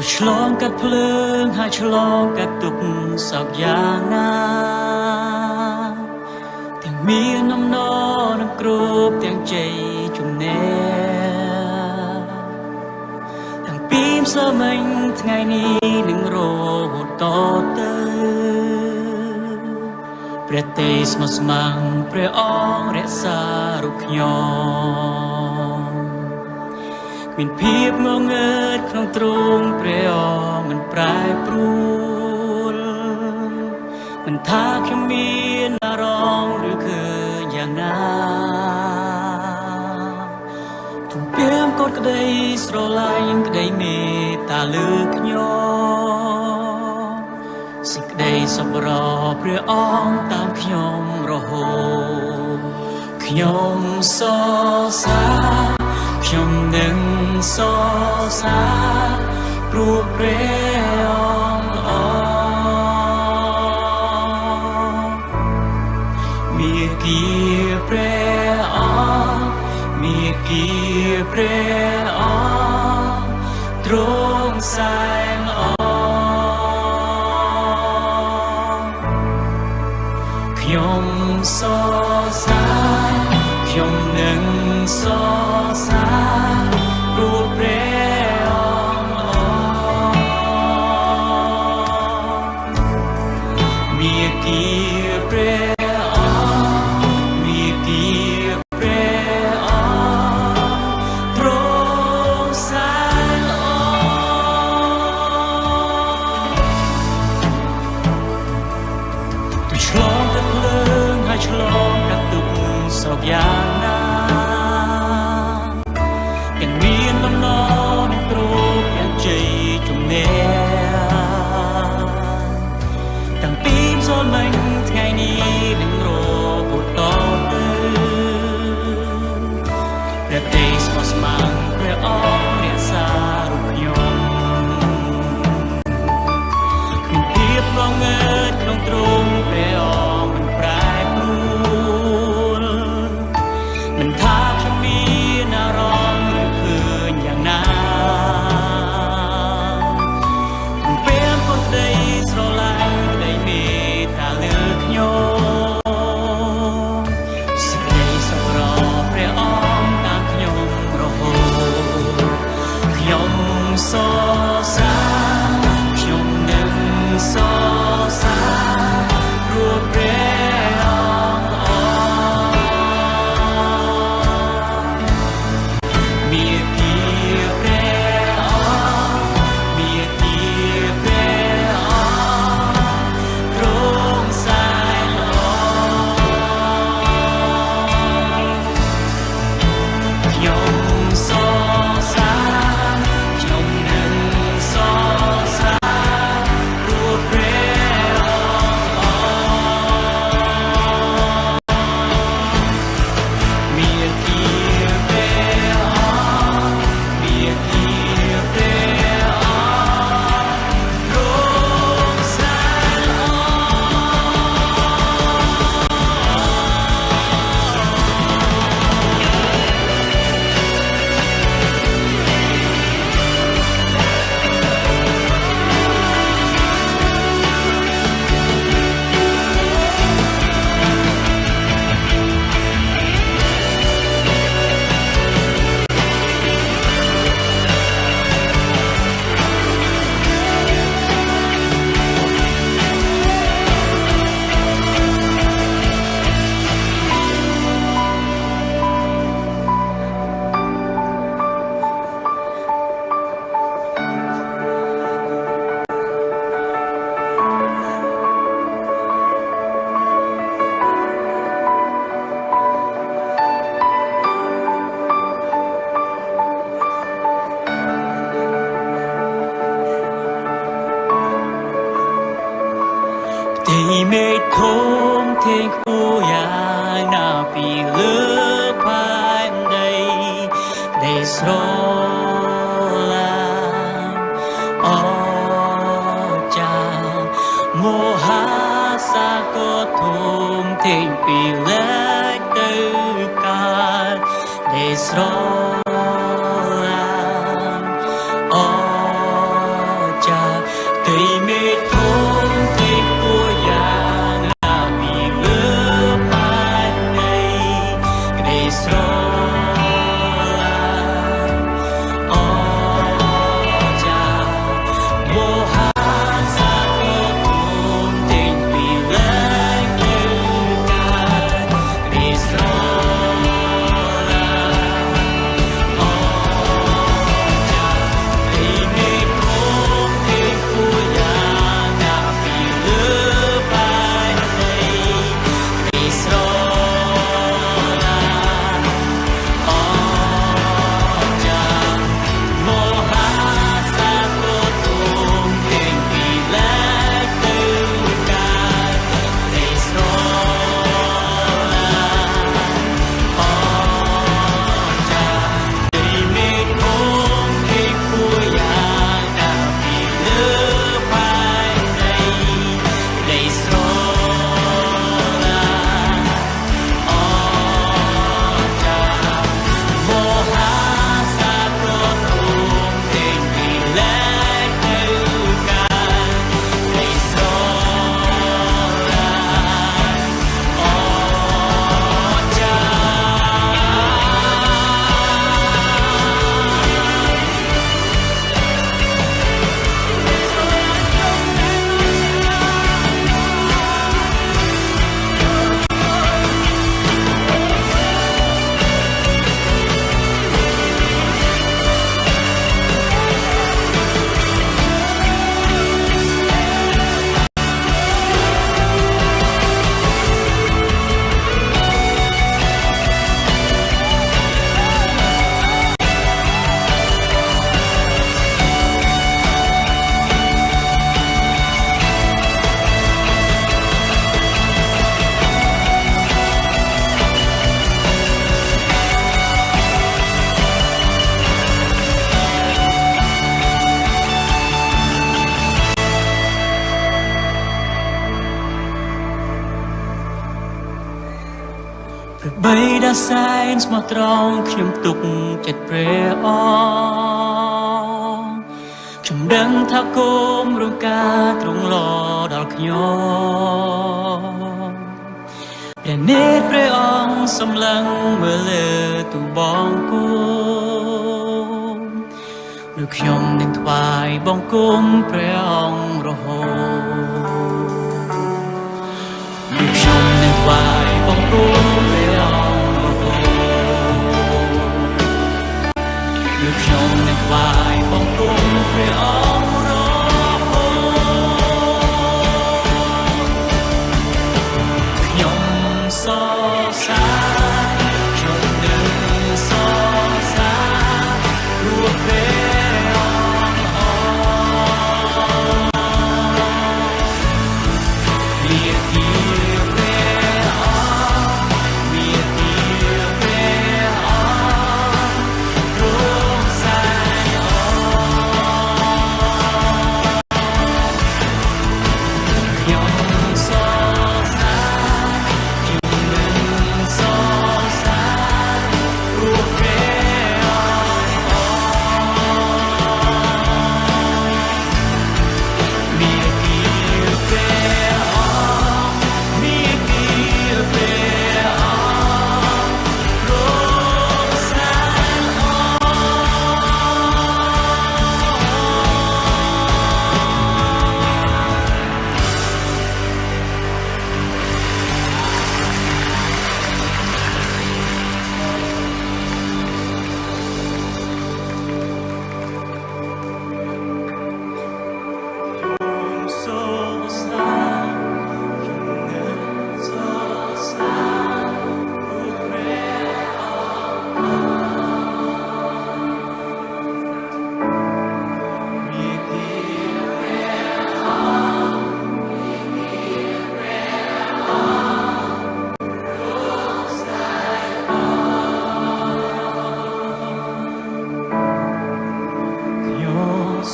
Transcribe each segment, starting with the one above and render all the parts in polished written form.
ឆ្លងកាត់ភ្លើងហើយឆ្លងកាត់ទុកសោកយ៉ាងណាទាំងមានអំណរនឹងគ្រប់ទាំងជ័យជំនះទាំងពីម្សិលមិញថ្ងៃនេះនឹងរហូតតទៅព្រះទេស្មោះស្ម័គ្រព្រះអង្គរក្សារូបខ្ញុំមានភាពងងឹតក្នុងទ្រង់ព្រះអង្គមិនប្រែប្រួលមិនថាខ្ញុំមានអារម្មណ៍ឬឃើញយ៉ាងណាទុំពីមកូនក្តីស្រឡាញ់ក្តីមេត្តាលើខ្ញុំសេចក្តីសប្បុរសព្រះអង្គតាមខ្ញុំរហូតខ្ញុំសរសើរខ្ញុំនឹងសរសើរព្រោះព្រះអង្គល្អមាគ៌ាព្រះអង្គមាគ៌ាព្រះអង្គទ្រង់សែនល្អខ្ញុំសរសើរខ្ញុំនឹងសរសើរព្រោះព្រះអង្គល្អមាគ៌ាព្រះអង្គមាគ៌ាព្រះអង្គទ្រង់សែនល្អទុឆ្លងកាត់ភ្លើងហើយឆ្លងកាត់ទុកសោកយ៉ាងណាទាំងមានបំណងនឹងគ្រប់យ៉ាងជ័យជំនះតាំងពីម្សិលមិញថ្ងៃនេះនឹងរហូតតទៅព្រះទេស្មោះស្ម័គ្រព្រះអង្គរក្សារូបខ្ញុំក្នុងភាពងងឹតក្នុងទ្រង់ព្រះអង្គមិនប្រែប្រួលមិនថាខ្ញុំមានអារម្មណ៍ឬឃើញយ៉ាងណាពេលកូនក្តីស្រឡាញ់ក្តីមេត្តាលើខ្ញុំសេចក្តីសប្បុរសព្រះអង្គតាមខ្ញុំរហូតខ្ញុំសរសើរខ្ញុំនឹងសរសើរព្រោះព្រះអង្គល្អមាគ៌ាព្រះអង្គមាគ៌ាព្រះអង្គទ្រង់សែនល្អខ្ញុំសរសើរខ្ញុំនឹងសរសើរព្រោះព្រះអង្គល្អមាគ៌ាព្រះអង្គមាគ៌ាព្រះអង្គទ្រង់សែនល្អទីមេឃធំធេងខ្ពស់យ៉ាងណាពីលើផែនដីដែលស្រឡាញ់អស្ចារ្យមហាសាគរធំធេងពីលើទៅកើតដែលស្រឡាញ់អ សែនស្មោះត្រង់ខ្ញុំទុកចិត្តព្រះអង្គខ្ញុំដឹងថាគុំរងការទ្រង់ឡដល់ខ្ញុំព្រះនេត្រព្រះអង្គសម្លឹងមើលលើទូបង្គំឬខ្ញុំនឹងថ្វាយបង្គំព្រះអង្គរហូតឬខ្ញុំនឹងថ្វាយបង្គំព្រះអង្គរហូតឬខ្ញុំនឹងថ្វាយបង្គំព្រះអង្គរហូតខ្ញុំសរសើរខ្ញុំនឹងសរសើររួចព្រះ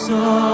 so